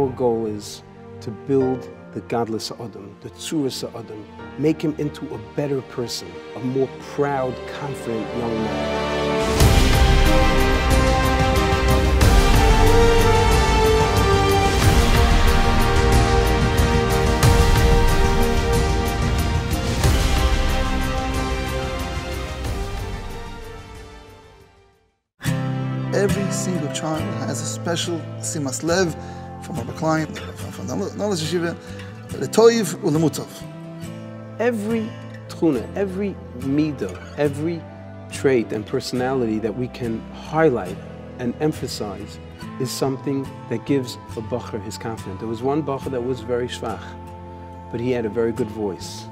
Our goal is to build the Gadlus Adam, the Tzuras Adam, make him into a better person, a more proud, confident young man. Every single child has a special simas lev from Rabbi Klein, from the knowledge yeshiva, l'toiv u'lemutav. Every tchuna, every midah, every trait and personality that we can highlight and emphasize is something that gives a bacher his confidence. There was one bacher that was very schwach, but he had a very good voice,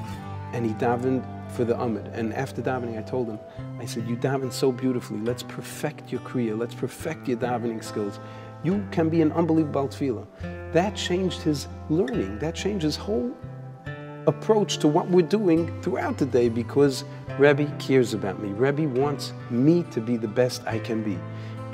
and he davened for the Amid. And after davening, I told him, I said, you daven so beautifully. Let's perfect your kriya. Let's perfect your davening skills. You can be an unbelievable tefillah. That changed his learning. That changed his whole approach to what we're doing throughout the day, because Rebbe cares about me. Rebbe wants me to be the best I can be.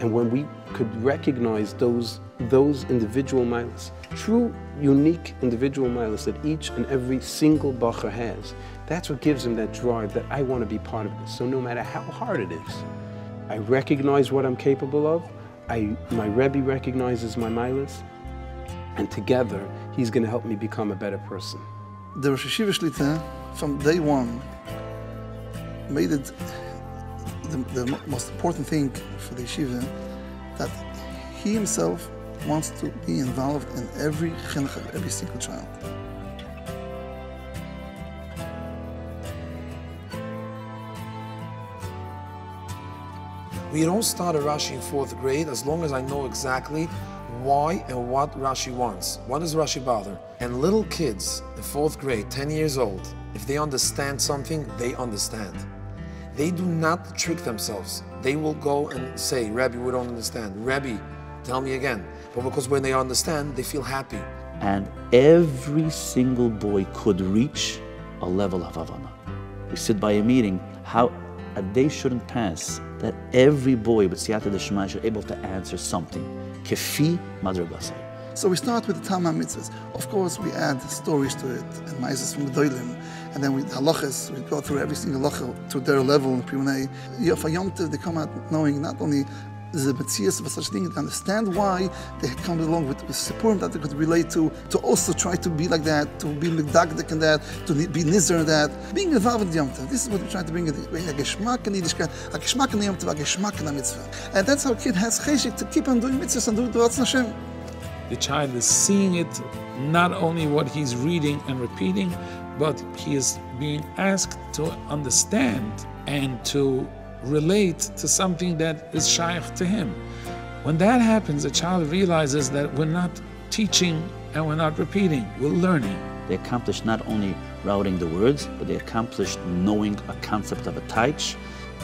And when we could recognize those individual milas, true, unique individual milas that each and every single bacher has, that's what gives him that drive that I want to be part of this. So no matter how hard it is, I recognize what I'm capable of, my Rebbe recognizes my milas, and together he's going to help me become a better person. The Rosh Yeshiva Shlita, from day one, made it the most important thing for the yeshiva, that he himself wants to be involved in every chinuch of every single child. We don't start a Rashi in 4th grade as long as I know exactly why and what Rashi wants. What does Rashi bother? And little kids in 4th grade, 10 years old, if they understand something, they understand. They do not trick themselves. They will go and say, Rebbe, we don't understand. Rebbe, tell me again. But because when they understand, they feel happy. And every single boy could reach a level of Havana. We sit by a meeting, how a day shouldn't pass that every boy with Siyata Deshmai should be able to answer something. Kefi Madragasai. So we start with the Talmud mitzvahs. Of course, we add stories to it, and ma'ases from the Doilim, and then with halachas, we go through every single halacha to their level in Primunei. For Yom Tov, they come out knowing not only the metzias of such things, to understand why they come along with Sippurim that they could relate to also try to be like that, to be medagdik in that, to be nizer in that. Being involved in Yom Tov, this is what we're trying to bring a geschmack in Yiddishkeit, a geschmack in Yom Tov, a geschmack in a mitzvah. And that's how a kid has cheshik to keep on doing mitzvahs and do Ratzon Hashem. The child is seeing it, not only what he's reading and repeating, but he is being asked to understand and to relate to something that is shaykh to him. When that happens, the child realizes that we're not teaching and we're not repeating, we're learning. They accomplished not only routing the words, but they accomplished knowing a concept of a taich,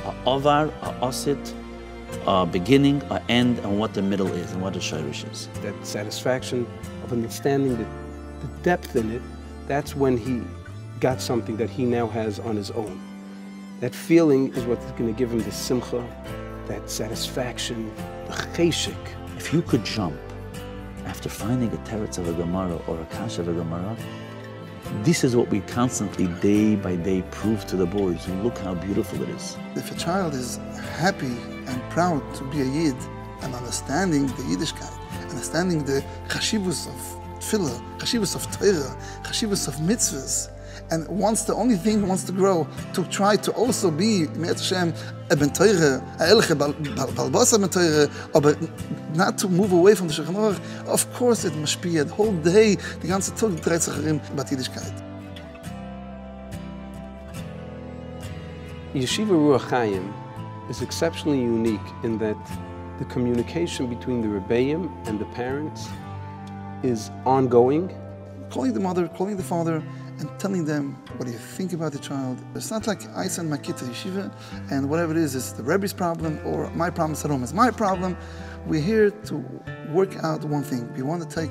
a ovar, a osit, a beginning, a end, and what the middle is, and what the shayrish is. That satisfaction of understanding the depth in it, that's when he got something that he now has on his own. That feeling is what's going to give him the simcha, that satisfaction, the cheshik. If you could jump after finding a teretz of a Gemara or a kasha of a Gemara, this is what we constantly, day by day, prove to the boys. Look how beautiful it is. If a child is happy and proud to be a Yid and understanding the Yiddishkeit, understanding the chashivus of tefillah, chashivus of Torah, chashivus of mitzvahs, and wants the only thing wants to grow, to try to also be Me'et Hashem a ben Torah, a elche balbasa ben Torah, but not to move away from the Shulchan Aruch. Of course it must be the whole day, the ganze Tag dreht sich about Yiddishkeit. Yeshiva Ruach Chaim is exceptionally unique in that the communication between the Rebbeim and the parents is ongoing. Calling the mother, calling the father, and telling them what do you think about the child. It's not like I send my kid to yeshiva and whatever it is the Rebbe's problem or my problem at home is my problem. We're here to work out one thing. We want to take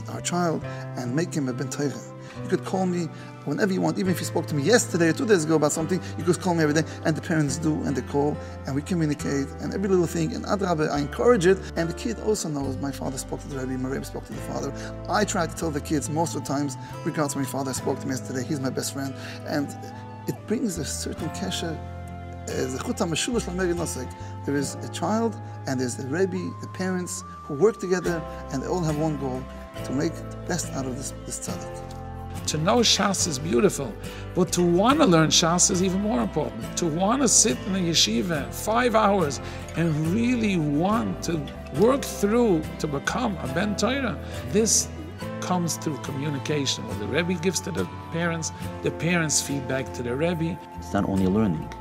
our child and make him a ben Torah. You could call me whenever you want, even if you spoke to me yesterday or 2 days ago about something, you could call me every day, and the parents do, and they call, and we communicate, and every little thing, and Adrabah, I encourage it, and the kid also knows my father spoke to the Rebbe, my Rebbe spoke to the father. I try to tell the kids most of the times, regardless of my father spoke to me yesterday, he's my best friend, and it brings a certain kesher. There is a child, and there's the Rebbe, the parents, who work together, and they all have one goal, to make the best out of this tzaddik. To know Shas is beautiful, but to want to learn Shas is even more important. To want to sit in a yeshiva 5 hours and really want to work through to become a Ben Torah, this comes through communication. What the Rebbe gives to the parents feed back to the Rebbe. It's not only learning,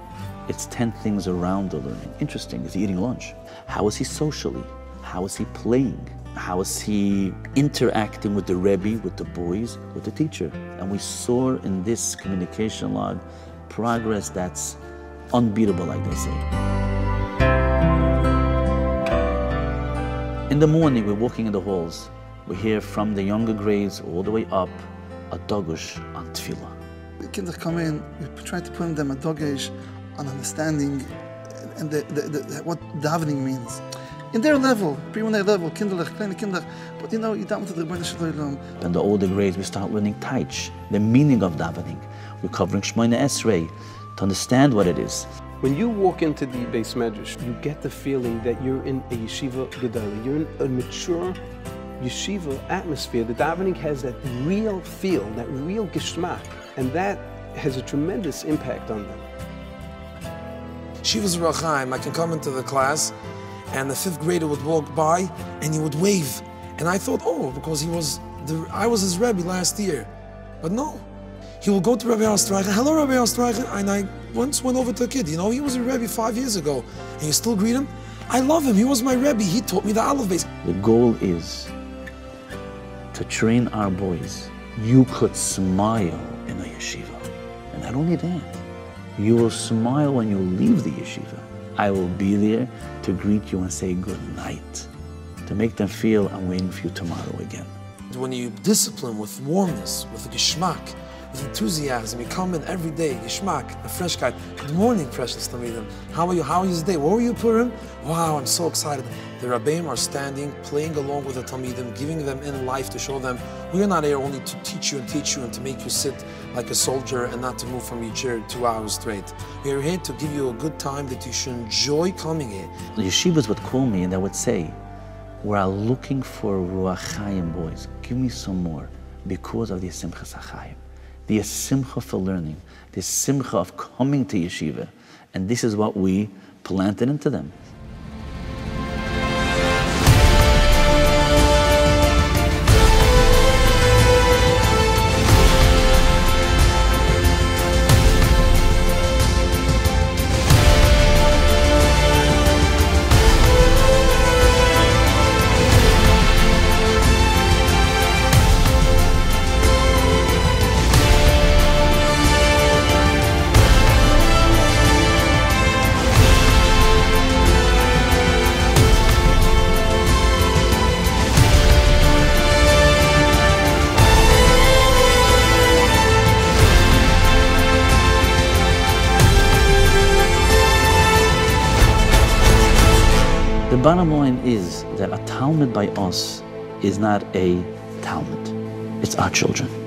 it's 10 things around the learning. Interesting, is he eating lunch? How is he socially? How is he playing? How is he interacting with the Rebbe, with the boys, with the teacher? And we saw in this communication log progress that's unbeatable, like they say. In the morning, we're walking in the halls. We hear from the younger grades all the way up a dogush on tefillah. The kids come in, we try to put in them a dogush on understanding and what davening means. In their level, pre-1 level, kinderlich, kleine kinder, but you know, you daven to the Rebbeinu Shalom. In the older grades, we start learning Taich, the meaning of davening. We're covering Shmoyne Esrei to understand what it is. When you walk into the Beis Medrash, you get the feeling that you're in a yeshiva gedolah. You're in a mature yeshiva atmosphere. The davening has that real feel, that real geschmack, and that has a tremendous impact on them. Shivas Rachaim, I can come into the class, and the 5th grader would walk by and he would wave. And I thought, oh, because I was his Rebbe last year. But no. He will go to Rabbi Ostreicher, hello Rabbi Ostreicher, and I once went over to a kid, you know, he was a Rebbe 5 years ago, and you still greet him? I love him, he was my Rebbe, he taught me the Aleph Beis. The goal is to train our boys. You could smile in a yeshiva. And not only that, you will smile when you leave the yeshiva. I will be there to greet you and say good night, to make them feel I'm waiting for you tomorrow again. When you discipline with warmness, with geschmack, with enthusiasm, you come in every day, geschmack, a fresh guy. Good morning, precious Talmidim. How are you? How is the day? What were you, Purim? Wow, I'm so excited. The Rabbeim are standing, playing along with the Talmidim, giving them in life to show them we are not here only to teach you and to make you sit like a soldier and not to move from your chair 2 hours straight. We are here to give you a good time that you should enjoy coming here. The yeshivas would call me and they would say, we're looking for Ruach Chaim boys. Give me some more because of the Simchas HaChaim. The simcha for learning, the simcha of coming to yeshiva. And this is what we planted into them. The bottom line is that a Talmud by us is not a Talmud. It's our children.